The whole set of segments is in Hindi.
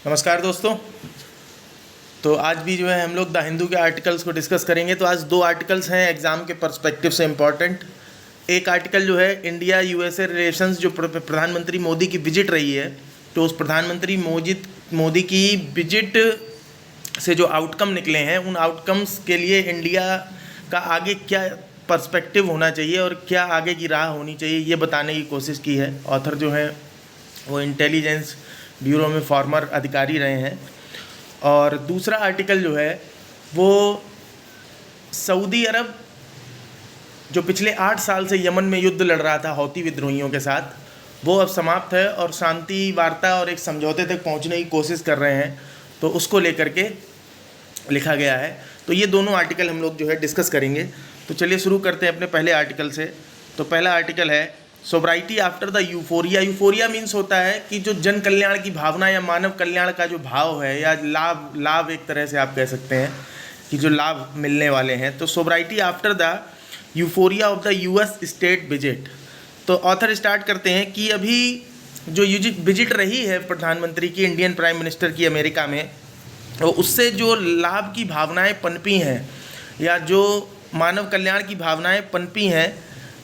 नमस्कार दोस्तों। तो आज भी जो है हम लोग द हिंदू के आर्टिकल्स को डिस्कस करेंगे। तो आज दो आर्टिकल्स हैं एग्ज़ाम के पर्सपेक्टिव से इम्पॉर्टेंट। एक आर्टिकल जो है इंडिया यूएसए रिलेशंस, जो प्रधानमंत्री मोदी की विजिट रही है, तो उस प्रधानमंत्री मोदी की विजिट से जो आउटकम निकले हैं, उन आउटकम्स के लिए इंडिया का आगे क्या पर्सपेक्टिव होना चाहिए और क्या आगे की राह होनी चाहिए, ये बताने की कोशिश की है। ऑथर जो है वो इंटेलिजेंस ब्यूरो में फॉर्मर अधिकारी रहे हैं। और दूसरा आर्टिकल जो है वो सऊदी अरब जो पिछले 8 साल से यमन में युद्ध लड़ रहा था हौती विद्रोहियों के साथ, वो अब समाप्त है और शांति वार्ता और एक समझौते तक पहुंचने की कोशिश कर रहे हैं, तो उसको लेकर के लिखा गया है। तो ये दोनों आर्टिकल हम लोग जो है डिस्कस करेंगे। तो चलिए शुरू करते हैं अपने पहले आर्टिकल से। तो पहला आर्टिकल है sobriety after the euphoria. Euphoria means होता है कि जो जन कल्याण की भावना या मानव कल्याण का जो भाव है, या लाभ एक तरह से आप कह सकते हैं कि जो लाभ मिलने वाले हैं। तो sobriety after the euphoria of the US state visit. तो ऑथर स्टार्ट करते हैं कि अभी जो विजिट रही है प्रधानमंत्री की, इंडियन प्राइम मिनिस्टर की अमेरिका में, तो उससे जो लाभ की भावनाएं पनपी हैं या जो मानव कल्याण की भावनाएं पनपी हैं,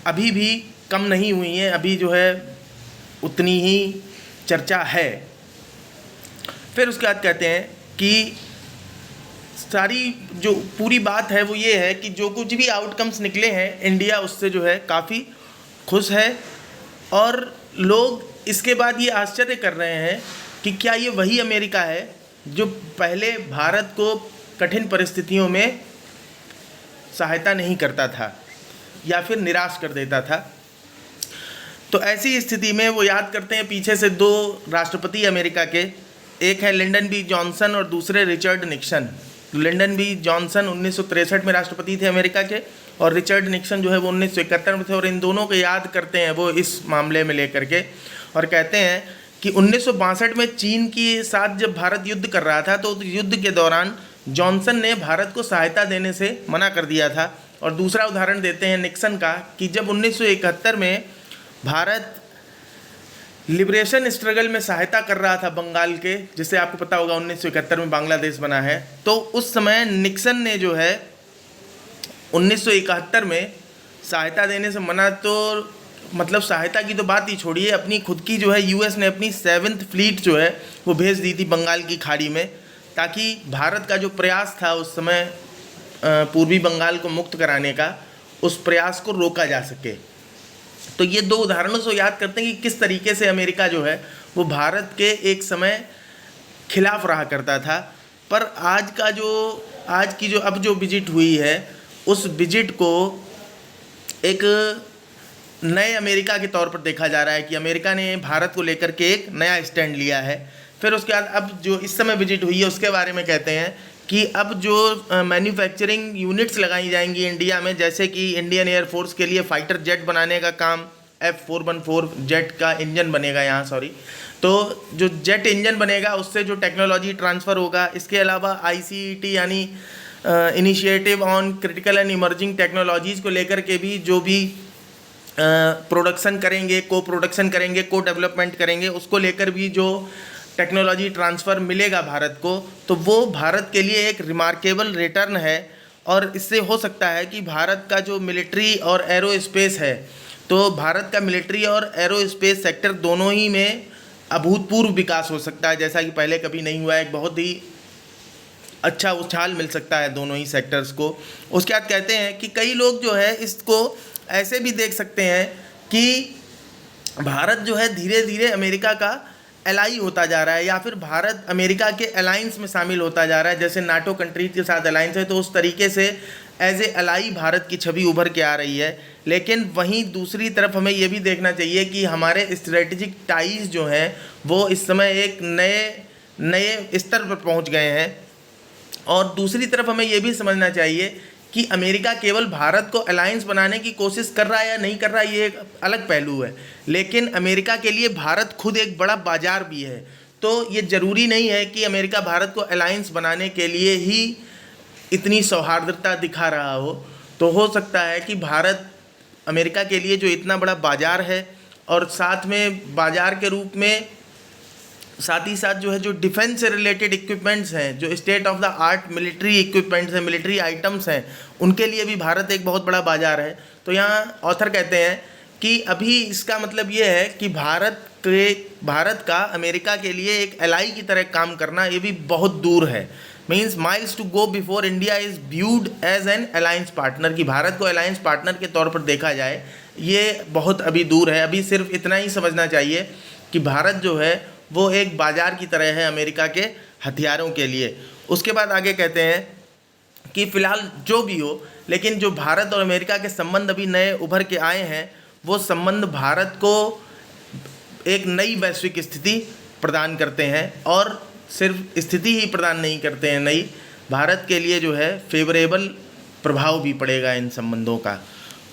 अभी भी कम नहीं हुई हैं, अभी जो है उतनी ही चर्चा है। फिर उसके बाद कहते हैं कि सारी जो पूरी बात है वो ये है कि जो कुछ भी आउटकम्स निकले हैं, इंडिया उससे जो है काफ़ी खुश है। और लोग इसके बाद ये आश्चर्य कर रहे हैं कि क्या ये वही अमेरिका है जो पहले भारत को कठिन परिस्थितियों में सहायता नहीं करता था या फिर निराश कर देता था। तो ऐसी स्थिति में वो याद करते हैं पीछे से दो राष्ट्रपति अमेरिका के, एक है लिंडन बी जॉनसन और दूसरे Richard Nixon. Lyndon B Johnson 1963 में राष्ट्रपति थे अमेरिका के, और रिचर्ड निक्सन जो है वो 1971 में थे। और इन दोनों को याद करते हैं वो इस मामले में लेकर के, और कहते हैं कि 1962 में चीन के साथ जब भारत युद्ध कर रहा था, तो युद्ध के दौरान जॉनसन ने भारत को सहायता देने से मना कर दिया था। और दूसरा उदाहरण देते हैं निक्सन का, कि जब 1971 में भारत लिबरेशन स्ट्रगल में सहायता कर रहा था बंगाल के, जिसे आपको पता होगा 1971 में बांग्लादेश बना है, तो उस समय निक्सन ने जो है 1971 में सहायता देने से मना, तो मतलब सहायता की तो बात ही छोड़िए, अपनी खुद की जो है यूएस ने अपनी 7th फ्लीट जो है वो भेज दी थी बंगाल की खाड़ी में, ताकि भारत का जो प्रयास था उस समय पूर्वी बंगाल को मुक्त कराने का, उस प्रयास को रोका जा सके। तो ये दो उदाहरणों से याद करते हैं कि किस तरीके से अमेरिका जो है वो भारत के एक समय खिलाफ रहा करता था। पर आज की जो अब जो विजिट हुई है, उस विजिट को एक नए अमेरिका के तौर पर देखा जा रहा है कि अमेरिका ने भारत को लेकर के एक नया स्टैंड लिया है। फिर उसके बाद अब जो इस समय विजिट हुई है उसके बारे में कहते हैं कि अब जो मैन्युफैक्चरिंग यूनिट्स लगाई जाएंगी इंडिया में, जैसे कि इंडियन एयरफोर्स के लिए फाइटर जेट बनाने का काम, F414 जेट का इंजन बनेगा यहाँ, तो जो जेट इंजन बनेगा उससे जो टेक्नोलॉजी ट्रांसफ़र होगा। इसके अलावा ICET यानी initiative on critical and emerging technologies को लेकर के भी जो भी प्रोडक्शन करेंगे, को प्रोडक्शन करेंगे, को डेवलपमेंट करेंगे, उसको लेकर भी जो टेक्नोलॉजी ट्रांसफ़र मिलेगा भारत को, तो वो भारत के लिए एक रिमार्केबल रिटर्न है। और इससे हो सकता है कि भारत का जो मिलिट्री और एरोस्पेस है, तो भारत का मिलिट्री और एरोस्पेस सेक्टर दोनों ही में अभूतपूर्व विकास हो सकता है, जैसा कि पहले कभी नहीं हुआ है। एक बहुत ही अच्छा उछाल मिल सकता है दोनों ही सेक्टर्स को। उसके बाद कहते हैं कि कई लोग जो है इसको ऐसे भी देख सकते हैं कि भारत जो है धीरे धीरे अमेरिका का एलाई होता जा रहा है, या फिर भारत अमेरिका के अलायंस में शामिल होता जा रहा है। जैसे नाटो कंट्रीज के साथ अलायंस है, तो उस तरीके से एज ए अलाई भारत की छवि उभर के आ रही है। लेकिन वहीं दूसरी तरफ हमें ये भी देखना चाहिए कि हमारे स्ट्रेटेजिक टाइज जो हैं वो इस समय एक नए स्तर पर पहुंच गए हैं। और दूसरी तरफ हमें ये भी समझना चाहिए कि अमेरिका केवल भारत को अलायंस बनाने की कोशिश कर रहा है या नहीं कर रहा है, ये एक अलग पहलू है। लेकिन अमेरिका के लिए भारत खुद एक बड़ा बाजार भी है। तो ये ज़रूरी नहीं है कि अमेरिका भारत को अलायंस बनाने के लिए ही इतनी सौहार्दता दिखा रहा हो। तो हो सकता है कि भारत अमेरिका के लिए जो इतना बड़ा बाजार है, और साथ में बाजार के रूप में साथ ही साथ जो है जो डिफेंस से रिलेटेड इक्विपमेंट्स हैं, जो state of the art military equipments हैं, मिलिट्री आइटम्स हैं, उनके लिए भी भारत एक बहुत बड़ा बाजार है। तो यहाँ ऑथर कहते हैं कि अभी इसका मतलब ये है कि भारत का अमेरिका के लिए एक एलाई की तरह काम करना ये भी बहुत दूर है। Means miles to go before India is viewed as an alliance partner, कि भारत को अलायंस पार्टनर के तौर पर देखा जाए ये बहुत अभी दूर है। अभी सिर्फ इतना ही समझना चाहिए कि भारत जो है वो एक बाजार की तरह है अमेरिका के हथियारों के लिए। उसके बाद आगे कहते हैं कि फ़िलहाल जो भी हो, लेकिन जो भारत और अमेरिका के संबंध अभी नए उभर के आए हैं, वो संबंध भारत को एक नई वैश्विक स्थिति प्रदान करते हैं, और सिर्फ स्थिति ही प्रदान नहीं करते हैं, नई भारत के लिए जो है फेवरेबल प्रभाव भी पड़ेगा इन संबंधों का।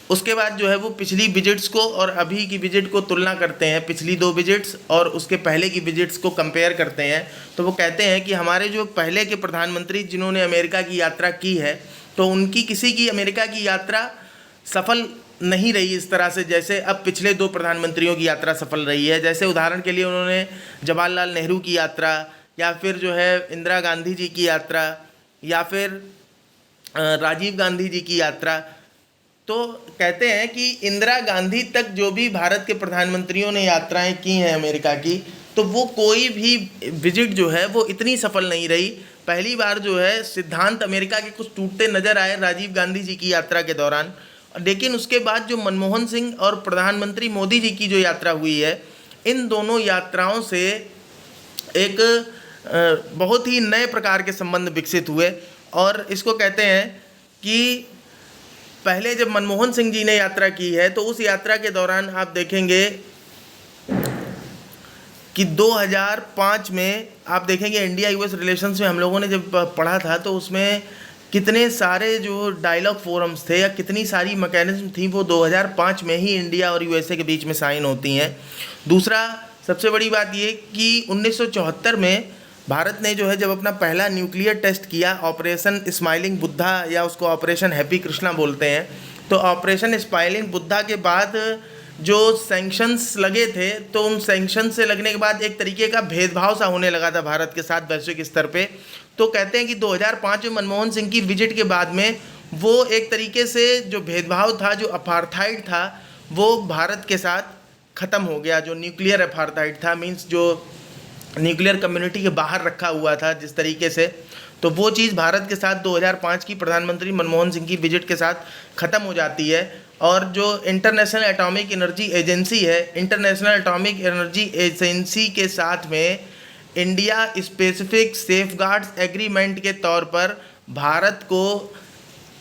उसके बाद जो है वो पिछली विजिट्स को और अभी की विजिट को तुलना करते हैं, पिछली 2 विजिट्स और उसके पहले की विजिट्स को कंपेयर करते हैं। तो वो कहते हैं कि हमारे जो पहले के प्रधानमंत्री जिन्होंने अमेरिका की यात्रा की है, तो उनकी किसी की अमेरिका की यात्रा सफल नहीं रही इस तरह से जैसे अब पिछले 2 प्रधानमंत्रियों की यात्रा सफल रही है। जैसे उदाहरण के लिए उन्होंने जवाहरलाल नेहरू की यात्रा, या फिर जो है इंदिरा गांधी जी की यात्रा, या फिर राजीव गांधी जी की यात्रा। तो कहते हैं कि इंदिरा गांधी तक जो भी भारत के प्रधानमंत्रियों ने यात्राएं की हैं अमेरिका की, तो वो कोई भी विजिट जो है वो इतनी सफल नहीं रही। पहली बार जो है सिद्धांत अमेरिका के कुछ टूटते नजर आए राजीव गांधी जी की यात्रा के दौरान, लेकिन उसके बाद जो मनमोहन सिंह और प्रधानमंत्री मोदी जी की जो यात्रा हुई है, इन दोनों यात्राओं से एक बहुत ही नए प्रकार के संबंध विकसित हुए। और इसको कहते हैं कि पहले जब मनमोहन सिंह जी ने यात्रा की है, तो उस यात्रा के दौरान आप देखेंगे कि 2005 में आप देखेंगे इंडिया यूएस रिलेशंस में हम लोगों ने जब पढ़ा था, तो उसमें कितने सारे जो डायलॉग फोरम्स थे या कितनी सारी मैकेनिज्म थी, वो 2005 में ही इंडिया और यूएसए के बीच में साइन होती हैं। दूसरा सबसे बड़ी बात ये कि 1974 में भारत ने जो है जब अपना पहला न्यूक्लियर टेस्ट किया, ऑपरेशन स्माइलिंग बुद्धा, या उसको ऑपरेशन हैप्पी कृष्णा बोलते हैं, तो ऑपरेशन स्माइलिंग बुद्धा के बाद जो सैंक्शंस लगे थे, तो उन सैंक्शन से लगने के बाद एक तरीके का भेदभाव सा होने लगा था भारत के साथ वैश्विक स्तर पे। तो कहते हैं कि 2005 में मनमोहन सिंह की विजिट के बाद में वो एक तरीके से जो भेदभाव था, जो अपार्थाइड था, वो भारत के साथ ख़त्म हो गया। जो न्यूक्लियर अपार्थाइड था, मीन्स जो न्यूक्लियर कम्युनिटी के बाहर रखा हुआ था जिस तरीके से, तो वो चीज़ भारत के साथ 2005 की प्रधानमंत्री मनमोहन सिंह की विजिट के साथ ख़त्म हो जाती है। और जो इंटरनेशनल एटॉमिक एनर्जी एजेंसी है, इंटरनेशनल एटॉमिक एनर्जी एजेंसी के साथ में इंडिया स्पेसिफिक सेफगार्ड्स एग्रीमेंट के तौर पर भारत को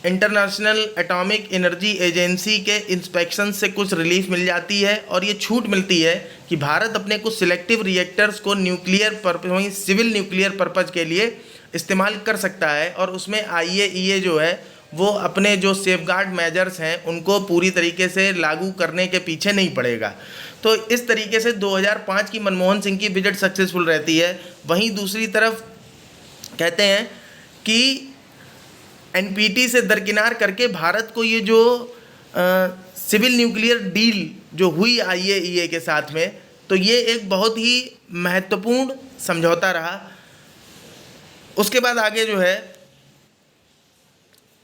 इंटरनेशनल एटॉमिक एनर्जी एजेंसी के इंस्पेक्शन से कुछ रिलीफ मिल जाती है, और ये छूट मिलती है कि भारत अपने कुछ सिलेक्टिव रिएक्टर्स को nuclear purpose, civil nuclear purpose के लिए इस्तेमाल कर सकता है। और उसमें IAEA जो है वो अपने जो सेफगार्ड मेजर्स हैं उनको पूरी तरीके से लागू करने के पीछे नहीं पड़ेगा। तो इस तरीके से 2005 की मनमोहन सिंह की विजिट सक्सेसफुल रहती है। वहीं दूसरी तरफ कहते हैं कि NPT से दरकिनार करके भारत को ये जो सिविल न्यूक्लियर डील जो हुई IAEA के साथ में, तो ये एक बहुत ही महत्वपूर्ण समझौता रहा। उसके बाद आगे जो है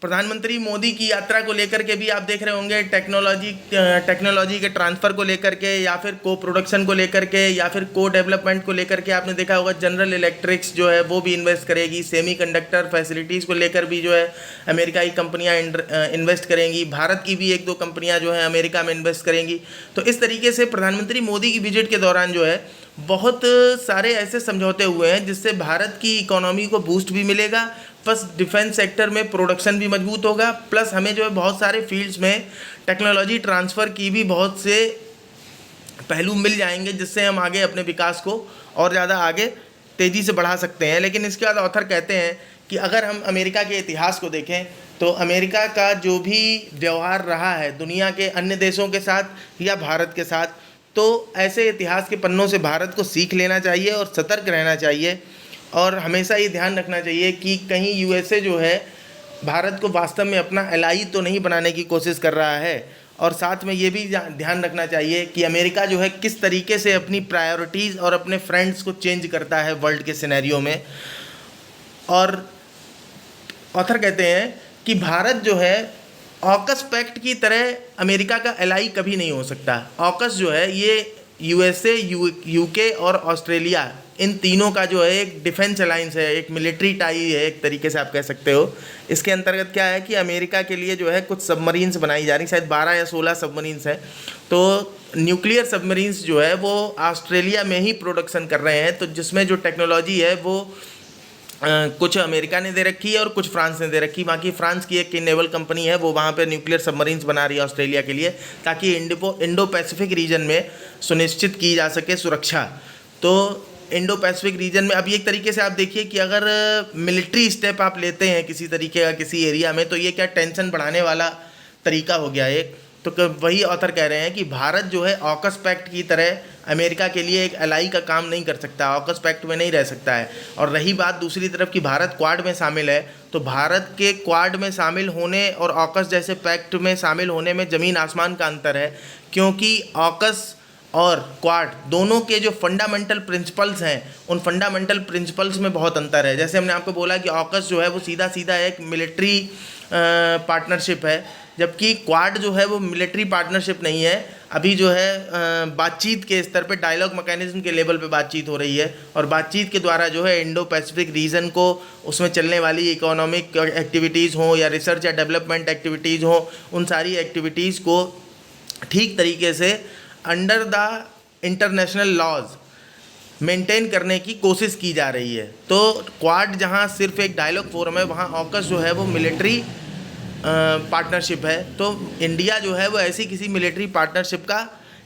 प्रधानमंत्री मोदी की यात्रा को लेकर के भी आप देख रहे होंगे, टेक्नोलॉजी के ट्रांसफ़र को लेकर के, या फिर को प्रोडक्शन को लेकर के, या फिर को डेवलपमेंट को लेकर के। आपने देखा होगा जनरल इलेक्ट्रिक्स जो है वो भी इन्वेस्ट करेगी, सेमीकंडक्टर फैसिलिटीज़ को लेकर भी जो है अमेरिकाई कंपनियां इन्वेस्ट करेंगी, भारत की भी 1-2 कंपनियां जो है अमेरिका में इन्वेस्ट करेंगी। तो इस तरीके से प्रधानमंत्री मोदी की विजिट के दौरान जो है बहुत सारे ऐसे समझौते हुए हैं जिससे भारत की इकोनॉमी को बूस्ट भी मिलेगा, प्लस डिफेंस सेक्टर में प्रोडक्शन भी मजबूत होगा, प्लस हमें जो है बहुत सारे फील्ड्स में टेक्नोलॉजी ट्रांसफ़र की भी बहुत से पहलू मिल जाएंगे, जिससे हम आगे अपने विकास को और ज़्यादा आगे तेज़ी से बढ़ा सकते हैं। लेकिन इसके बाद ऑथर कहते हैं कि अगर हम अमेरिका के इतिहास को देखें, तो अमेरिका का जो भी व्यवहार रहा है दुनिया के अन्य देशों के साथ या भारत के साथ, तो ऐसे इतिहास के पन्नों से भारत को सीख लेना चाहिए और सतर्क रहना चाहिए। और हमेशा ये ध्यान रखना चाहिए कि कहीं USA जो है भारत को वास्तव में अपना एलाई तो नहीं बनाने की कोशिश कर रहा है, और साथ में ये भी ध्यान रखना चाहिए कि अमेरिका जो है किस तरीके से अपनी प्रायोरिटीज़ और अपने फ्रेंड्स को चेंज करता है वर्ल्ड के सिनेरियो में। और ऑथर कहते हैं कि भारत जो है ऑकस पैक्ट की तरह अमेरिका का एलाई कभी नहीं हो सकता। ऑकस जो है ये यूएसए, यूके और ऑस्ट्रेलिया, इन तीनों का जो है एक डिफेंस अलायंस है, एक मिलिट्री टाई है, एक तरीके से आप कह सकते हो। इसके अंतर्गत क्या है कि अमेरिका के लिए जो है कुछ सबमरीन्स बनाई जा रही, शायद 12 या 16 सबमरीन्स हैं। तो न्यूक्लियर सबमरीन्स जो है वो ऑस्ट्रेलिया में ही प्रोडक्शन कर रहे हैं, तो जिसमें जो टेक्नोलॉजी है वो कुछ अमेरिका ने दे रखी है और कुछ फ्रांस ने दे रखी है। बाकी फ्रांस की एक नेवल कंपनी है, वो वहाँ पे न्यूक्लियर सबमरीन्स बना रही है ऑस्ट्रेलिया के लिए, ताकि इंडो पैसिफिक रीजन में सुनिश्चित की जा सके सुरक्षा। तो इंडो पैसिफिक रीजन में अभी एक तरीके से आप देखिए कि अगर मिलिट्री स्टेप आप लेते हैं किसी तरीके का किसी एरिया में, तो ये क्या टेंशन बढ़ाने वाला तरीका हो गया एक। तो वही ऑथर कह रहे हैं कि भारत जो है ऑकस पैक्ट की तरह अमेरिका के लिए एक एलाई का काम नहीं कर सकता, ऑकस पैक्ट में नहीं रह सकता है। और रही बात दूसरी तरफ कि भारत क्वाड में शामिल है, तो भारत के क्वाड में शामिल होने और ऑकस जैसे पैक्ट में शामिल होने में ज़मीन आसमान का अंतर है, क्योंकि ऑकस और क्वाड दोनों के जो फंडामेंटल प्रिंसिपल्स हैं उन फंडामेंटल प्रिंसिपल्स में बहुत अंतर है। जैसे हमने आपको बोला कि ऑकस जो है वो सीधा सीधा एक मिलिट्री पार्टनरशिप है, जबकि क्वाड जो है वो मिलिट्री पार्टनरशिप नहीं है। अभी जो है बातचीत के स्तर पे, डायलॉग मैकेनिज्म के लेवल पे बातचीत हो रही है, और बातचीत के द्वारा जो है इंडो पैसिफिक रीजन को, उसमें चलने वाली इकोनॉमिक एक्टिविटीज़ हों या रिसर्च या डेवलपमेंट एक्टिविटीज़ हों, उन सारी एक्टिविटीज़ को ठीक तरीके से under the international laws maintain करने की कोशिश की जा रही है। तो क्वाड जहां सिर्फ एक डायलॉग फोरम है, वहां ऑकस जो है वो मिलिट्री पार्टनरशिप है। तो इंडिया जो है वो ऐसी किसी मिलिट्री पार्टनरशिप का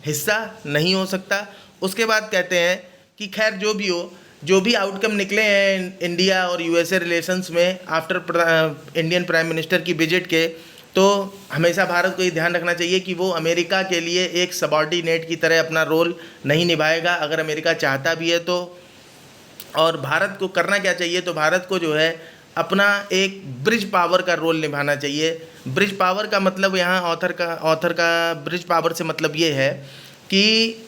हिस्सा नहीं हो सकता। उसके बाद कहते हैं कि खैर जो भी हो, जो भी आउटकम निकले हैं इंडिया और यूएसए रिलेशंस में आफ्टर इंडियन प्राइम मिनिस्टर की विजिट के, तो हमेशा भारत को ये ध्यान रखना चाहिए कि वो अमेरिका के लिए एक सबॉर्डिनेट की तरह अपना रोल नहीं निभाएगा, अगर अमेरिका चाहता भी है तो। और भारत को करना क्या चाहिए, तो भारत को जो है अपना एक ब्रिज पावर का रोल निभाना चाहिए। ब्रिज पावर का मतलब यहाँ ऑथर का ब्रिज पावर से मतलब ये है कि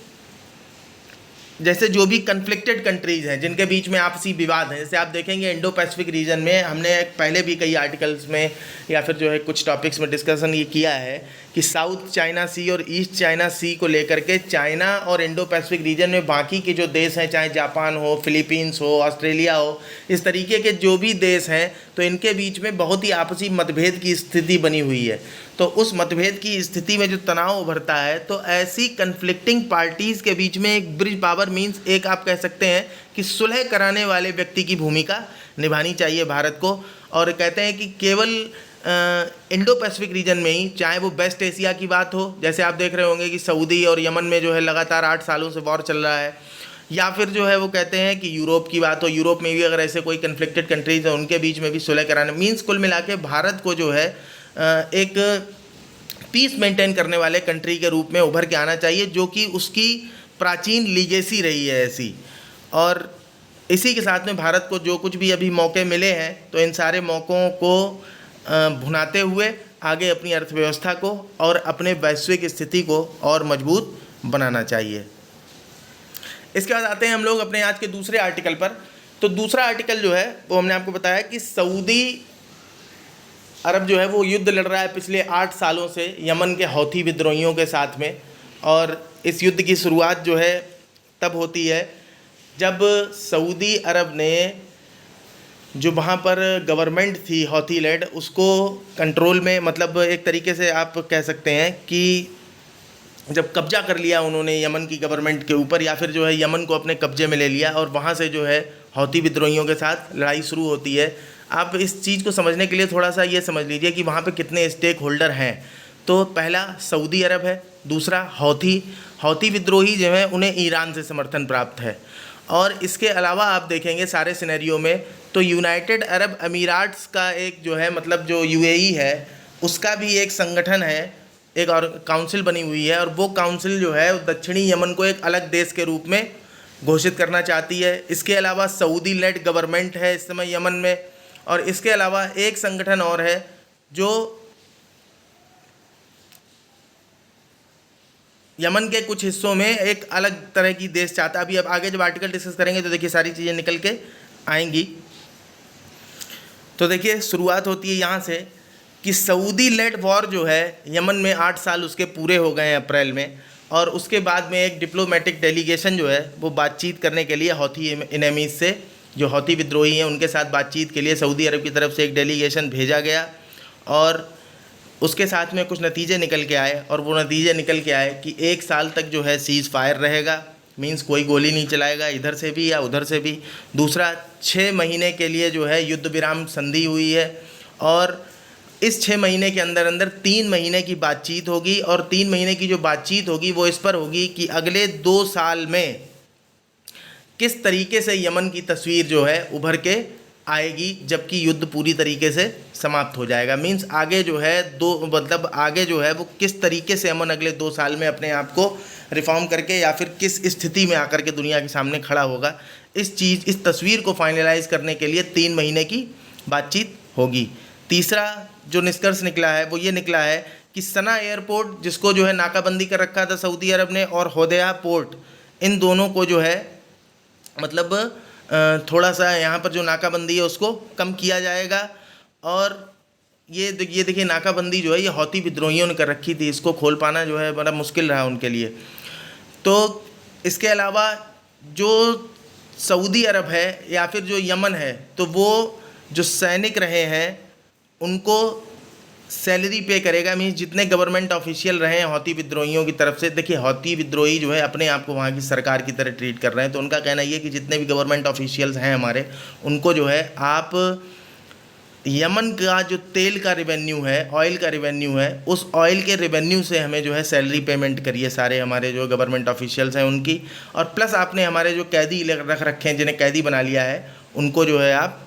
जैसे जो भी कन्फ्लिक्टेड कंट्रीज़ हैं जिनके बीच में आपसी विवाद हैं, जैसे आप देखेंगे इंडो पैसिफिक रीजन में, हमने पहले भी कई आर्टिकल्स में या फिर जो है कुछ टॉपिक्स में डिस्कशन ये किया है कि साउथ चाइना सी और ईस्ट चाइना सी को लेकर के चाइना और इंडो पैसिफिक रीजन में बाकी के जो देश हैं, चाहे जापान हो, फिलीपींस हो, ऑस्ट्रेलिया हो, इस तरीके के जो भी देश हैं, तो इनके बीच में बहुत ही आपसी मतभेद की स्थिति बनी हुई है। तो उस मतभेद की स्थिति में जो तनाव उभरता है, तो ऐसी कन्फ्लिक्टिंग पार्टीज़ के बीच में एक ब्रिज पावर मीन्स एक आप कह सकते हैं कि सुलह कराने वाले व्यक्ति की भूमिका निभानी चाहिए भारत को। और कहते हैं कि केवल इंडो पैसिफिक रीजन में ही, चाहे वो वेस्ट एशिया की बात हो, जैसे आप देख रहे होंगे कि सऊदी और यमन में जो है लगातार 8 सालों से वॉर चल रहा है, या फिर जो है वो कहते हैं कि यूरोप की बात हो, यूरोप में भी अगर ऐसे कोई कन्फ्लिक्टेड कंट्रीज हैं उनके बीच में भी सुलह कराना, मीन्स कुल मिला के भारत को जो है एक पीस मेंटेन करने वाले कंट्री के रूप में उभर के आना चाहिए, जो कि उसकी प्राचीन लीगेसी रही है ऐसी। और इसी के साथ में भारत को जो कुछ भी अभी मौके मिले हैं, तो इन सारे मौक़ों को भुनाते हुए आगे अपनी अर्थव्यवस्था को और अपने वैश्विक स्थिति को और मजबूत बनाना चाहिए। इसके बाद आते हैं हम लोग अपने आज के दूसरे आर्टिकल पर। तो दूसरा आर्टिकल जो है वो हमने आपको बताया कि सऊदी अरब जो है वो युद्ध लड़ रहा है पिछले 8 सालों से यमन के हौथी विद्रोहियों के साथ में। और इस युद्ध की शुरुआत जो है तब होती है जब सऊदी अरब ने जो वहाँ पर गवर्नमेंट थी हौथी लेड, उसको कंट्रोल में, मतलब एक तरीके से आप कह सकते हैं कि जब कब्जा कर लिया उन्होंने यमन की गवर्नमेंट के ऊपर, या फिर जो है यमन को अपने कब्जे में ले लिया, और वहाँ से जो है हौथी विद्रोहियों के साथ लड़ाई शुरू होती है। आप इस चीज़ को समझने के लिए थोड़ा सा ये समझ लीजिए कि वहाँ पे कितने स्टेक होल्डर हैं। तो पहला सऊदी अरब है, दूसरा हौथी विद्रोही जो है उन्हें ईरान से समर्थन प्राप्त है, और इसके अलावा आप देखेंगे सारे सिनेरियो में तो यूनाइटेड अरब अमीराट्स का एक जो है, मतलब जो यूएई है, उसका भी एक संगठन है, एक और काउंसिल बनी हुई है, और वो काउंसिल जो है दक्षिणी यमन को एक अलग देश के रूप में घोषित करना चाहती है। इसके अलावा सऊदी लेड गवर्नमेंट है इस समय यमन में, और इसके अलावा एक संगठन और है जो यमन के कुछ हिस्सों में एक अलग तरह की देश चाहता है। अभी अब आगे जब आर्टिकल डिस्कस करेंगे तो देखिए सारी चीज़ें निकल के आएंगी। तो देखिए शुरुआत होती है यहाँ से कि सऊदी लेड वॉर जो है यमन में 8 साल उसके पूरे हो गए हैं अप्रैल में, और उसके बाद में एक डिप्लोमेटिक डेलीगेशन जो है वो बातचीत करने के लिए हौथी इनेमीज से, जो हौथी विद्रोही हैं उनके साथ बातचीत के लिए सऊदी अरब की तरफ से एक डेलीगेशन भेजा गया, और उसके साथ में कुछ नतीजे निकल के आए। और वो नतीजे निकल के आए कि 1 साल तक जो है सीज़ फायर रहेगा, मींस कोई गोली नहीं चलाएगा इधर से भी या उधर से भी। दूसरा, 6 महीने के लिए जो है युद्ध विराम संधि हुई है, और इस 6 महीने के अंदर अंदर 3 महीने की बातचीत होगी, और 3 महीने की जो बातचीत होगी वो इस पर होगी कि अगले 2 साल में किस तरीके से यमन की तस्वीर जो है उभर के आएगी जबकि युद्ध पूरी तरीके से समाप्त हो जाएगा। मींस आगे जो है आगे जो है वो किस तरीके से यमन अगले 2 साल में अपने आप को रिफॉर्म करके या फिर किस स्थिति में आकर के दुनिया के सामने खड़ा होगा, इस तस्वीर को फाइनलाइज करने के लिए 3 महीने की बातचीत होगी। तीसरा जो निष्कर्ष निकला है वो ये निकला है कि सना एयरपोर्ट, जिसको जो है नाकाबंदी कर रखा था सऊदी अरब ने, और होदेया पोर्ट, इन दोनों को जो है मतलब थोड़ा सा यहाँ पर जो नाकाबंदी है उसको कम किया जाएगा। और ये देखिए नाकाबंदी जो है ये हौथी विद्रोहियों ने कर रखी थी, इसको खोल पाना जो है बड़ा मुश्किल रहा उनके लिए। तो इसके अलावा जो सऊदी अरब है या फिर जो यमन है, तो वो जो सैनिक रहे हैं उनको सैलरी पे करेगा। मीन्स जितने गवर्नमेंट ऑफिशियल रहे हैं हौथी विद्रोहियों की तरफ से, देखिए हौथी विद्रोही जो है अपने आप को वहाँ की सरकार की तरह ट्रीट कर रहे हैं, तो उनका कहना ये है कि जितने भी गवर्नमेंट ऑफिशियल्स हैं हमारे, उनको जो है आप यमन का जो तेल का रेवेन्यू है, ऑयल का रेवेन्यू है, उस ऑयल के रेवेन्यू से हमें जो है सैलरी पेमेंट करिए सारे हमारे जो गवर्नमेंट ऑफिशियल्स हैं उनकी। और प्लस आपने हमारे जो कैदी रख रखे हैं, जिन्हें कैदी बना लिया है, उनको जो है आप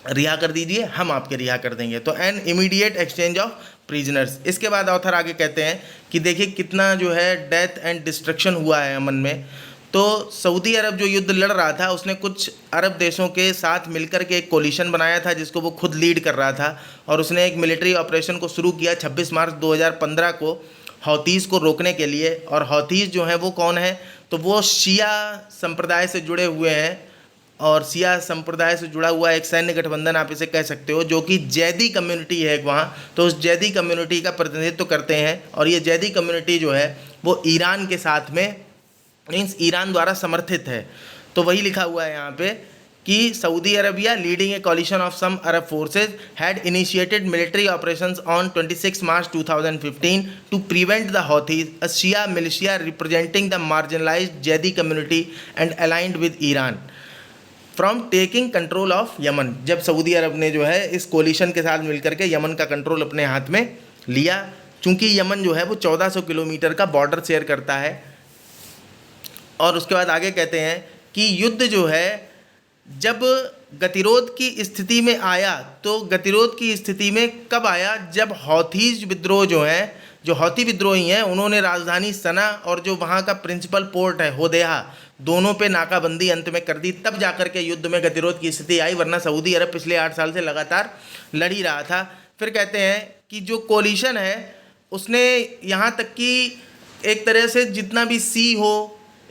रिहा कर दीजिए, हम आपके रिहा कर देंगे। तो an immediate exchange of prisoners. इसके बाद ऑथर आगे कहते हैं कि देखिए कितना जो है डेथ एंड डिस्ट्रक्शन हुआ है यमन में। तो सऊदी अरब जो युद्ध लड़ रहा था उसने कुछ अरब देशों के साथ मिलकर के एक कोलिशन बनाया था जिसको वो खुद लीड कर रहा था, और उसने एक मिलिट्री ऑपरेशन को शुरू किया 26 मार्च 2015 को हौथीज़ को रोकने के लिए। और हौथीज़ जो हैं वो कौन है, तो वो शिया संप्रदाय से जुड़े हुए हैं, और शिया संप्रदाय से जुड़ा हुआ एक सैन्य गठबंधन आप इसे कह सकते हो, जो कि जैदी कम्युनिटी है वहाँ। तो उस जैदी कम्युनिटी का प्रतिनिधित्व करते हैं, और ये जैदी कम्युनिटी जो है वो ईरान के साथ में, मीन्स ईरान द्वारा समर्थित है। तो वही लिखा हुआ है यहाँ पे कि Saudi Arabia leading a coalition of some Arab forces had initiated military operations on 26 March 2015 to prevent the Houthis, a Shia militia representing the marginalised Zaidi community and aligned with Iran, from taking control of Yemen. जब सऊदी अरब ने जो है इस कोलिशन के साथ मिलकर के यमन का कंट्रोल अपने हाथ में लिया, चूँकि यमन जो है वो 1400 किलोमीटर का बॉर्डर शेयर करता है। और उसके बाद आगे कहते हैं कि युद्ध जो है जब गतिरोध की स्थिति में आया, तो गतिरोध की स्थिति में कब आया, जब हौथीज विद्रोह जो हैं, जो हौथी विद्रोही हैं, उन्होंने राजधानी सना और जो वहाँ का प्रिंसिपल पोर्ट है होदेहा, दोनों पे नाकाबंदी अंत में कर दी, तब जाकर के युद्ध में गतिरोध की स्थिति आई, वरना सऊदी अरब पिछले 8 साल से लगातार लड़ ही रहा था। फिर कहते हैं कि जो कोलिशन है उसने यहाँ तक कि एक तरह से जितना भी सी हो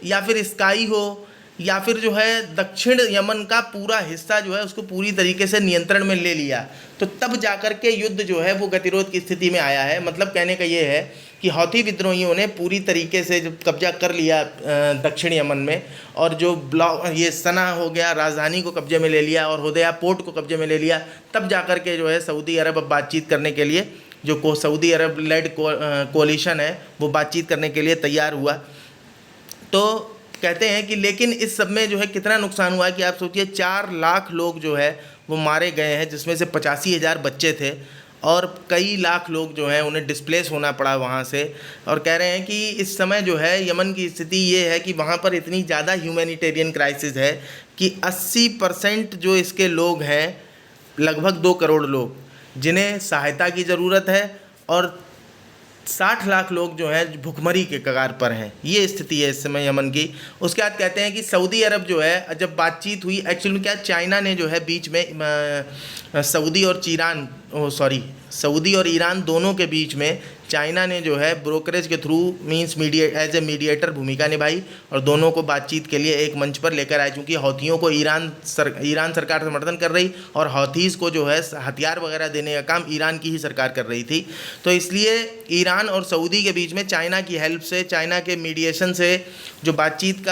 या फिर स्काई हो या फिर जो है दक्षिण यमन का पूरा हिस्सा जो है उसको पूरी तरीके से नियंत्रण में ले लिया, तो तब जाकर के युद्ध जो है वो गतिरोध की स्थिति में आया है। मतलब कहने का ये है कि हौथी विद्रोहियों ने पूरी तरीके से जब कब्जा कर लिया दक्षिण यमन में, और जो ब्लॉक ये सना हो गया राजधानी को कब्जे में ले लिया और होदेया पोर्ट को कब्जे में ले लिया, तब जाकर के जो है सऊदी अरब अब बातचीत करने के लिए, जो सऊदी अरब लेड कोलिशन है वो बातचीत करने के लिए तैयार हुआ। तो कहते हैं कि लेकिन इस सब में जो है कितना नुकसान हुआ है कि आप सोचिए 4 लाख लोग जो है वो मारे गए हैं, जिसमें से 85,000 बच्चे थे, और कई लाख लोग जो हैं उन्हें डिस्प्लेस होना पड़ा वहाँ से। और कह रहे हैं कि इस समय जो है यमन की स्थिति ये है कि वहाँ पर इतनी ज़्यादा ह्यूमैनिटेरियन क्राइसिस है कि 80% जो इसके लोग हैं, लगभग 2 करोड़ लोग, जिन्हें सहायता की ज़रूरत है, और 60 लाख लोग जो हैं भुखमरी के कगार पर हैं। ये स्थिति है इस समय यमन की। उसके बाद कहते हैं कि सऊदी अरब जो है जब बातचीत हुई, एक्चुअली क्या चाइना ने जो है बीच में सऊदी और ईरान दोनों के बीच में चाइना ने जो है ब्रोकरेज के through means as a mediator भूमिका निभाई और दोनों को बातचीत के लिए एक मंच पर लेकर आए, क्योंकि हौथियों को ईरान सरकार समर्थन कर रही और हौथीज़ को जो है हथियार वगैरह देने का काम ईरान की ही सरकार कर रही थी। तो इसलिए ईरान और सऊदी के बीच में चाइना की हेल्प से, चाइना के मीडिएशन से जो बातचीत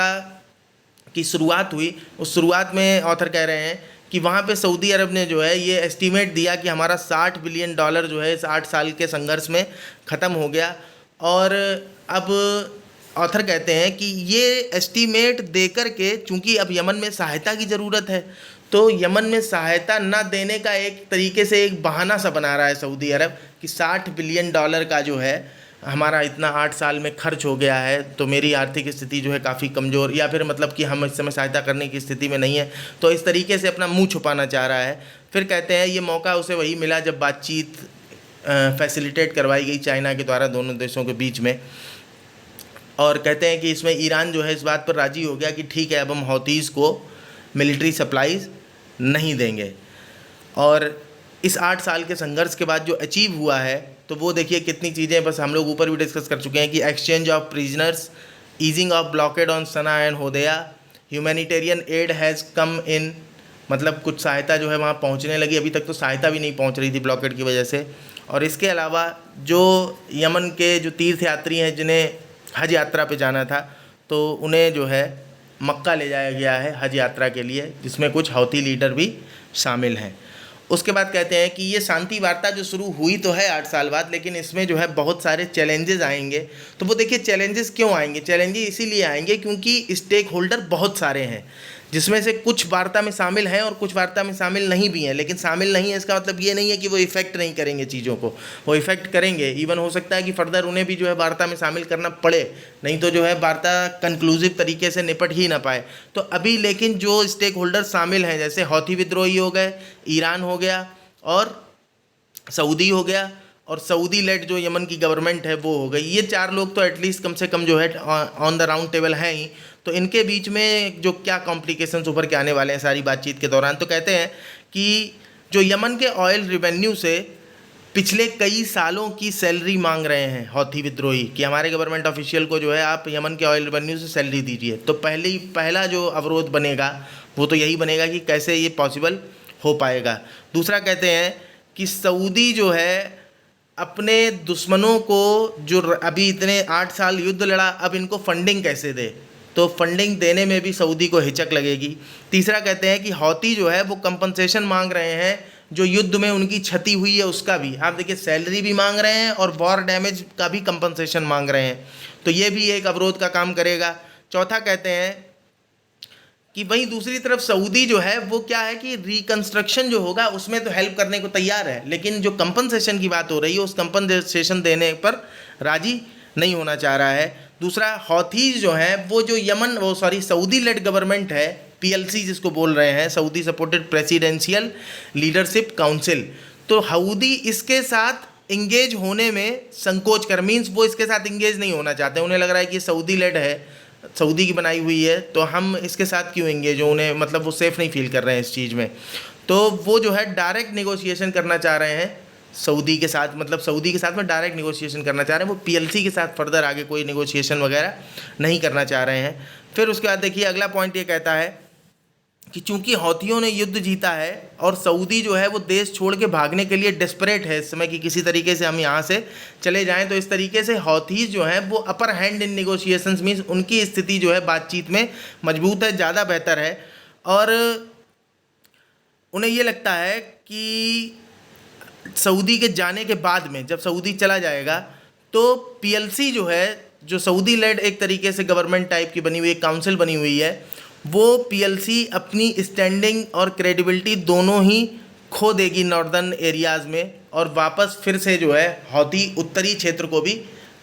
की शुरुआत हुई, उस शुरुआत में ऑथर कह रहे हैं कि वहाँ पे सऊदी अरब ने जो है ये एस्टीमेट दिया कि हमारा $60 बिलियन जो है इस 8 साल के संघर्ष में ख़त्म हो गया। और अब ऑथर कहते हैं कि ये एस्टीमेट देकर के, चूँकि अब यमन में सहायता की ज़रूरत है, तो यमन में सहायता न देने का एक तरीके से एक बहाना सा बना रहा है सऊदी अरब कि $60 बिलियन का जो है हमारा इतना 8 साल में खर्च हो गया है, तो मेरी आर्थिक स्थिति जो है काफ़ी कमज़ोर, या फिर मतलब कि हम इस समय सहायता करने की स्थिति में नहीं है, तो इस तरीके से अपना मुंह छुपाना चाह रहा है। फिर कहते हैं ये मौका उसे वही मिला जब बातचीत फैसिलिटेट करवाई गई चाइना के द्वारा दोनों देशों के बीच में। और कहते हैं कि इसमें ईरान जो है इस बात पर राज़ी हो गया कि ठीक है, अब हम हौतीज़ को मिलिट्री सप्लाईज नहीं देंगे। और इस 8 साल के संघर्ष के बाद जो अचीव हुआ है, तो वो देखिए कितनी चीज़ें, बस हम लोग ऊपर भी डिस्कस कर चुके हैं कि exchange of prisoners, easing of blockade on Sanaa and Hodeidah, humanitarian aid has come in, मतलब कुछ सहायता जो है वहाँ पहुँचने लगी, अभी तक तो सहायता भी नहीं पहुँच रही थी ब्लॉकेड की वजह से। और इसके अलावा जो यमन के जो तीर्थयात्री हैं जिन्हें हज यात्रा पे जाना था, तो उन्हें जो है मक्का ले जाया गया है हज यात्रा के लिए, जिसमें कुछ हौती लीडर भी शामिल हैं। उसके बाद कहते हैं कि ये शांति वार्ता जो शुरू हुई तो है 8 साल बाद, लेकिन इसमें जो है बहुत सारे चैलेंजेस आएंगे। तो वो देखिए चैलेंजेस क्यों आएंगे, चैलेंजेस इसीलिए आएंगे क्योंकि स्टेक होल्डर बहुत सारे हैं, जिसमें से कुछ वार्ता में शामिल हैं और कुछ वार्ता में शामिल नहीं भी हैं। लेकिन शामिल नहीं है इसका मतलब ये नहीं है कि वो इफ़ेक्ट नहीं करेंगे चीज़ों को, वो इफ़ेक्ट करेंगे। इवन हो सकता है कि फर्दर उन्हें भी जो है वार्ता में शामिल करना पड़े, नहीं तो जो है वार्ता कंक्लूसिव तरीके से निपट ही ना पाए। तो अभी लेकिन जो स्टेक होल्डर शामिल हैं, जैसे हौथी विद्रोही हो गए, ईरान हो गया और सऊदी हो गया, और सऊदी लेड जो यमन की गवर्नमेंट है वो हो गई, ये 4 लोग तो एटलीस्ट कम से कम जो है ऑन द राउंड टेबल हैं ही। तो इनके बीच में जो क्या कॉम्प्लिकेशंस उभर के आने वाले हैं सारी बातचीत के दौरान, तो कहते हैं कि जो यमन के ऑयल रिवेन्यू से पिछले कई सालों की सैलरी मांग रहे हैं हौथी विद्रोही कि हमारे गवर्नमेंट ऑफिशियल को जो है आप यमन के ऑयल रिवेन्यू से सैलरी दीजिए। तो पहला जो अवरोध बनेगा वो तो यही बनेगा कि कैसे ये पॉसिबल हो पाएगा। दूसरा कहते हैं कि सऊदी जो है अपने दुश्मनों को, जो अभी इतने 8 साल युद्ध लड़ा, अब इनको फंडिंग कैसे दे, तो फंडिंग देने में भी सऊदी को हिचक लगेगी। तीसरा कहते हैं कि हौती जो है वो कंपनसेशन मांग रहे हैं, जो युद्ध में उनकी क्षति हुई है उसका भी, आप देखिए सैलरी भी मांग रहे हैं और वॉर डैमेज का भी कंपनसेशन मांग रहे हैं, तो ये भी एक अवरोध का काम करेगा। चौथा कहते हैं कि वहीं दूसरी तरफ सऊदी जो है वो क्या है कि रिकंस्ट्रक्शन जो होगा उसमें तो हेल्प करने को तैयार है, लेकिन जो कंपनसेशन की बात हो रही है उस कंपनसेशन देने पर राजी नहीं होना चाह रहा है। दूसरा, हौथीज जो हैं वो जो सऊदी लेड गवर्नमेंट है, PLC जिसको बोल रहे हैं, Saudi supported presidential leadership council, तो हौदी इसके साथ इंगेज होने में संकोच कर, मीन्स वो इसके साथ इंगेज नहीं होना चाहते। उन्हें लग रहा है कि सऊदी लेड है, सऊदी की बनाई हुई है, तो हम इसके साथ क्यों इंगेज हो, उन्हें मतलब वो सेफ़ नहीं फील कर रहे हैं इस चीज़ में। तो वो जो है डायरेक्ट नेगोशिएशन करना चाह रहे हैं सऊदी के साथ, मतलब सऊदी के साथ में डायरेक्ट नेगोशिएशन करना चाह रहे हैं, वो PLC के साथ फर्दर आगे कोई नेगोशिएशन वगैरह नहीं करना चाह रहे हैं। फिर उसके बाद देखिए अगला पॉइंट ये कहता है कि चूंकि हौथियों ने युद्ध जीता है और सऊदी जो है वो देश छोड़ के भागने के लिए डेस्परेट है इस समय कि किसी तरीके से हम यहाँ से चले जाएं, तो इस तरीके से हौथीज जो हैं वो upper hand in negotiations, means उनकी स्थिति जो है बातचीत में मजबूत है, ज़्यादा बेहतर है। और उन्हें ये लगता है कि सऊदी के जाने के बाद में, जब सऊदी चला जाएगा, तो PLC जो है, जो सऊदी लेड एक तरीके से गवर्नमेंट टाइप की बनी हुई एक काउंसिल बनी हुई है, वो PLC अपनी स्टैंडिंग और क्रेडिबिलिटी दोनों ही खो देगी नॉर्दर्न एरियाज़ में, और वापस फिर से जो है हौती उत्तरी क्षेत्र को भी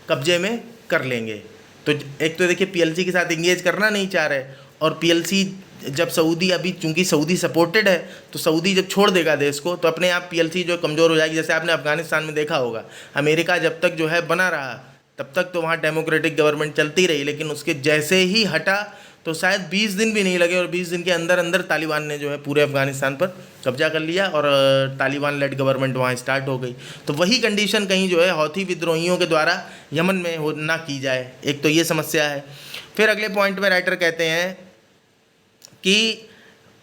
कब्जे में कर लेंगे। तो एक तो देखिए PLC के साथ इंगेज करना नहीं चाह रहे, और PLC जब सऊदी, अभी चूंकि सऊदी सपोर्टेड है, तो सऊदी जब छोड़ देगा देश को तो अपने आप PLC जो कमज़ोर हो जाएगी। जैसे आपने अफ़गानिस्तान में देखा होगा, अमेरिका जब तक जो है बना रहा तब तक तो वहाँ डेमोक्रेटिक गवर्नमेंट चलती रही, लेकिन उसके जैसे ही हटा तो शायद 20 दिन भी नहीं लगे और 20 दिन के अंदर अंदर तालिबान ने जो है पूरे अफगानिस्तान पर कब्जा कर लिया और तालिबान लेड गवर्नमेंट वहाँ स्टार्ट हो गई। तो वही कंडीशन कहीं जो है हौथी विद्रोहियों के द्वारा यमन में हो ना की जाए, एक तो ये समस्या है। फिर अगले पॉइंट में राइटर कहते हैं कि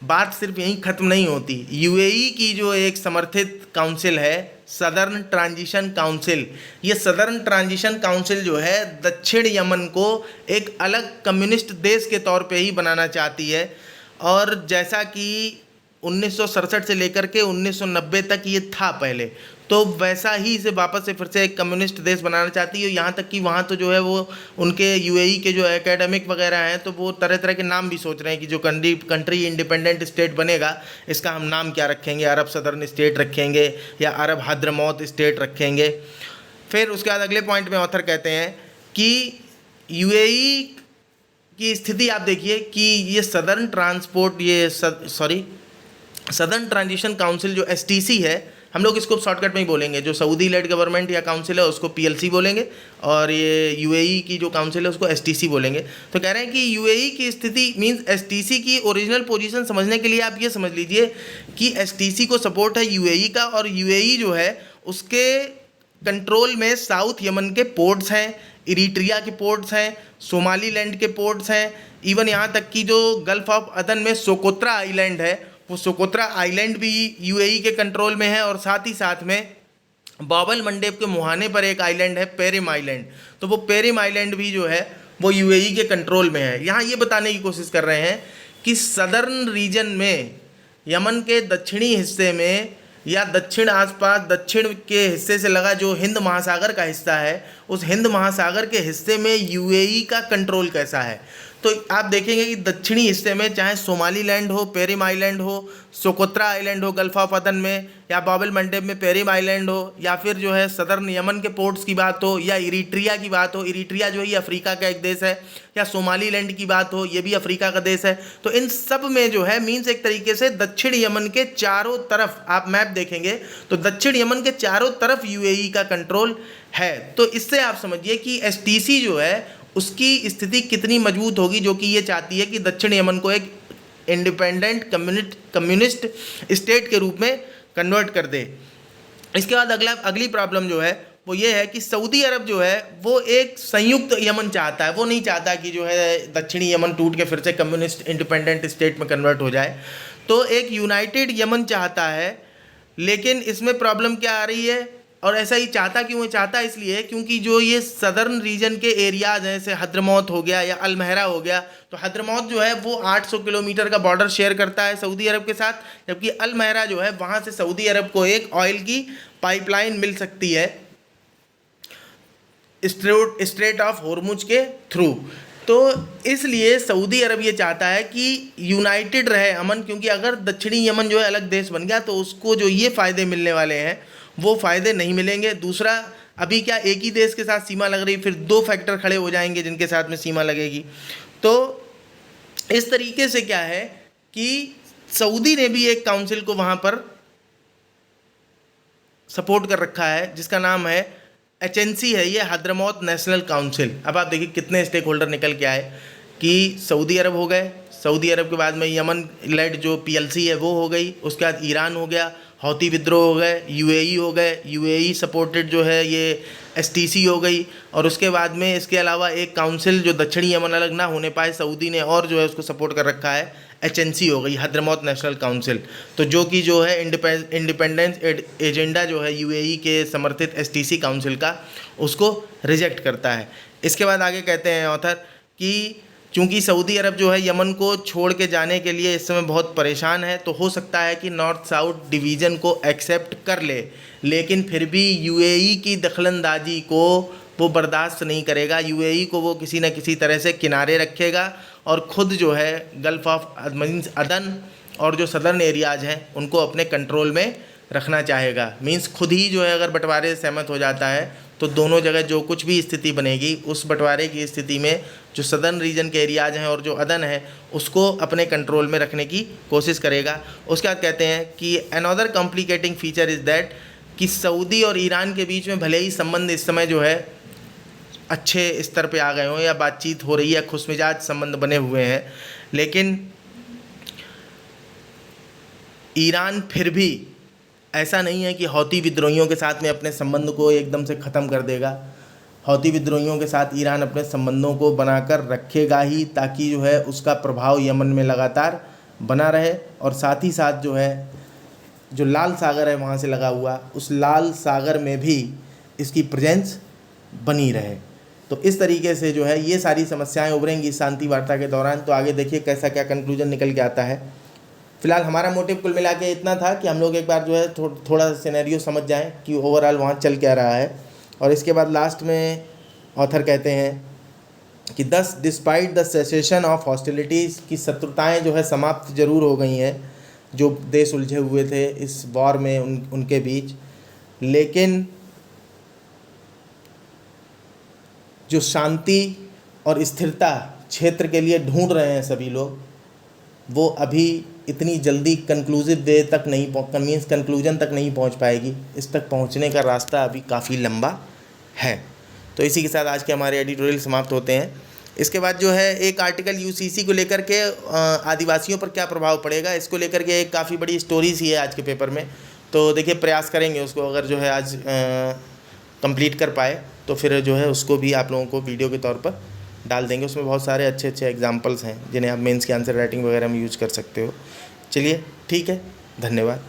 बात सिर्फ यहीं ख़त्म नहीं होती। यूएई की जो एक समर्थित काउंसिल है सदर्न ट्रांजिशन काउंसिल, ये सदर्न ट्रांजिशन काउंसिल जो है दक्षिण यमन को एक अलग कम्युनिस्ट देश के तौर पे ही बनाना चाहती है। और जैसा कि 1967 से लेकर के 1990 तक ये था पहले, तो वैसा ही इसे वापस से फिर से एक कम्युनिस्ट देश बनाना चाहती है। यहाँ तक कि वहाँ तो जो है वो उनके यूएई के जो एकेडमिक वगैरह हैं तो वो तरह तरह के नाम भी सोच रहे हैं कि जो कंट्री इंडिपेंडेंट स्टेट बनेगा इसका हम नाम क्या रखेंगे, अरब सदर्न स्टेट रखेंगे या अरब हद्रमौत स्टेट रखेंगे। फिर उसके बाद अगले पॉइंट में ऑथर कहते हैं कि यूएई की स्थिति आप देखिए कि ये सदर्न ट्रांजिशन काउंसिल जो एसटीसी है, हम लोग इसको शॉर्टकट में ही बोलेंगे, जो सऊदी लेड गवर्नमेंट या काउंसिल है उसको पीएलसी बोलेंगे और ये यूएई की जो काउंसिल है उसको एसटीसी बोलेंगे। तो कह रहे हैं कि यूएई की स्थिति मींस एसटीसी की ओरिजिनल पोजीशन समझने के लिए आप ये समझ लीजिए कि एसटीसी को सपोर्ट है यूएई का, और यूएई जो है उसके कंट्रोल में साउथ यमन के पोर्ट्स हैं, इरिट्रिया के पोर्ट्स हैं, सोमालीलैंड के पोर्ट्स हैं, इवन यहाँ तक कि जो गल्फ ऑफ अदन में सोकोत्रा आइलैंड है वो सोकोत्रा आइलैंड भी यूएई के कंट्रोल में है। और साथ ही साथ में बाबल मंडेब के मुहाने पर एक आइलैंड है पेरिम आइलैंड, तो वो पेरिम आइलैंड भी जो है वो यूएई के कंट्रोल में है। यहाँ ये बताने की कोशिश कर रहे हैं कि सदर्न रीजन में यमन के दक्षिणी हिस्से में या दक्षिण आसपास दक्षिण के हिस्से से लगा जो हिंद महासागर का हिस्सा है, उस हिंद महासागर के हिस्से में यूएई का कंट्रोल कैसा है। तो आप देखेंगे कि दक्षिणी हिस्से में चाहे सोमालीलैंड हो, पेरिम आइलैंड हो, सोकोत्रा आइलैंड हो गल्फ ऑफ अदन में, या बाबल मंडेब में पेरिम आइलैंड हो, या फिर जो है सदर्न यमन के पोर्ट्स की बात हो, या इरिट्रिया की बात हो, इरिट्रिया जो है ये अफ्रीका का एक देश है, या सोमालीलैंड की बात हो ये भी अफ्रीका का देश है। तो इन सब में जो है मीन्स एक तरीके से दक्षिण यमन के चारों तरफ आप मैप देखेंगे तो दक्षिण यमन के चारों तरफ यूएई का कंट्रोल है। तो इससे आप समझिए कि एसटीसी जो है उसकी स्थिति कितनी मजबूत होगी, जो कि ये चाहती है कि दक्षिण यमन को एक इंडिपेंडेंट कम्युनिस्ट स्टेट के रूप में कन्वर्ट कर दे। इसके बाद अगली प्रॉब्लम जो है वो ये है कि सऊदी अरब जो है वो एक संयुक्त यमन चाहता है, वो नहीं चाहता कि जो है दक्षिणी यमन टूट के फिर से कम्युनिस्ट इंडिपेंडेंट स्टेट में कन्वर्ट हो जाए। तो एक यूनाइटेड यमन चाहता है, लेकिन इसमें प्रॉब्लम क्या आ रही है और ऐसा ही चाहता क्यों है? चाहता इसलिए क्योंकि जो ये सदर्न रीजन के एरियाज हैं जैसे हद्रमौत हो गया या अलमहरा हो गया, तो हद्रमौत जो है वो 800 किलोमीटर का बॉर्डर शेयर करता है सऊदी अरब के साथ, जबकि अलमहरा जो है वहाँ से सऊदी अरब को एक ऑयल की पाइपलाइन मिल सकती है स्ट्रेट ऑफ होर्मुज के थ्रू। तो इसलिए सऊदी अरब ये चाहता है कि यूनाइटेड रहे अमन, क्योंकि अगर दक्षिणी यमन जो है अलग देश बन गया तो उसको जो ये फ़ायदे मिलने वाले हैं वो फ़ायदे नहीं मिलेंगे। दूसरा, अभी क्या एक ही देश के साथ सीमा लग रही, फिर दो फैक्टर खड़े हो जाएंगे जिनके साथ में सीमा लगेगी। तो इस तरीके से क्या है कि सऊदी ने भी एक काउंसिल को वहाँ पर सपोर्ट कर रखा है जिसका नाम है एचएनसी है, ये हद्रमौत नेशनल काउंसिल। अब आप देखिए कितने स्टेक होल्डर निकल के आए कि सऊदी अरब हो गए, सऊदी अरब के बाद में यमन लेड जो पीएलसी है वो हो गई, उसके बाद ईरान हो गया, हौती विद्रोह हो गए, यूएई हो गए, यूएई सपोर्टेड जो है ये एसटीसी हो गई, और उसके बाद में इसके अलावा एक काउंसिल जो दक्षिणी यमन अलग ना होने पाए सऊदी ने और जो है उसको सपोर्ट कर रखा है एचएनसी हो गई, हद्रमौत नेशनल काउंसिल। तो जो कि जो है इंडिपेंडेंस एजेंडा जो है यूएई के समर्थित एसटीसी काउंसिल का उसको रिजेक्ट करता है। इसके बाद आगे कहते हैं ऑथर कि चूँकि सऊदी अरब जो है यमन को छोड़ के जाने के लिए इस समय बहुत परेशान है, तो हो सकता है कि नॉर्थ साउथ डिवीज़न को एक्सेप्ट कर ले, लेकिन फिर भी यूएई की दखलंदाजी को वो बर्दाश्त नहीं करेगा। यूएई को वो किसी न किसी तरह से किनारे रखेगा और ख़ुद जो है गल्फ़ ऑफ अदन और जो सदर्न एरियाज़ हैं उनको अपने कंट्रोल में रखना चाहेगा। मींस खुद ही जो है अगर बंटवारे से सहमत हो जाता है तो दोनों जगह जो कुछ भी स्थिति बनेगी उस बंटवारे की स्थिति में जो सदर्न रीजन के एरियाज़ हैं और जो अदन है उसको अपने कंट्रोल में रखने की कोशिश करेगा। उसके बाद कहते हैं कि another complicating feature is that कि सऊदी और ईरान के बीच में भले ही संबंध इस समय जो है अच्छे स्तर पे आ गए हों या बातचीत हो रही है, खुशमिजाज संबंध बने हुए हैं, लेकिन ईरान फिर भी ऐसा नहीं है कि हौती विद्रोहियों के साथ में अपने संबंध को एकदम से ख़त्म कर देगा। हौती विद्रोहियों के साथ ईरान अपने संबंधों को बनाकर रखेगा ही, ताकि जो है उसका प्रभाव यमन में लगातार बना रहे, और साथ ही साथ जो है जो लाल सागर है वहाँ से लगा हुआ, उस लाल सागर में भी इसकी प्रेजेंस बनी रहे। तो इस तरीके से जो है ये सारी समस्याएं उभरेंगी शांति वार्ता के दौरान। तो आगे देखिए कैसा क्या कंक्लूजन निकल के आता है। फिलहाल हमारा मोटिव कुल मिला के इतना था कि हम लोग एक बार जो है थोड़ा सिनेरियो समझ जाएं कि ओवरऑल वहाँ चल क्या रहा है, और इसके बाद लास्ट में ऑथर कहते हैं कि दस despite the cessation of hostilities, की शत्रुताएँ जो है समाप्त जरूर हो गई हैं, जो देश उलझे हुए थे इस वॉर में उनके बीच, लेकिन जो शांति और स्थिरता क्षेत्र के लिए ढूंढ रहे हैं सभी लोग, वो अभी इतनी जल्दी कंक्लूसिव वे तक नहीं मीन्स कंक्लूजन तक नहीं पहुंच पाएगी। इस तक पहुंचने का रास्ता अभी काफ़ी लंबा है। तो इसी के साथ आज के हमारे एडिटोरियल समाप्त होते हैं। इसके बाद जो है एक आर्टिकल यूसीसी को लेकर के आदिवासियों पर क्या प्रभाव पड़ेगा, इसको लेकर के एक काफ़ी बड़ी स्टोरीज ही है आज के पेपर में। तो देखिए प्रयास करेंगे उसको, अगर जो है आज कंप्लीट कर पाए तो फिर जो है उसको भी आप लोगों को वीडियो के तौर पर डाल देंगे। उसमें बहुत सारे अच्छे अच्छे एग्जाम्पल्स हैं जिन्हें आप मेंस के आंसर राइटिंग वगैरह में यूज कर सकते हो। चलिए ठीक है, धन्यवाद।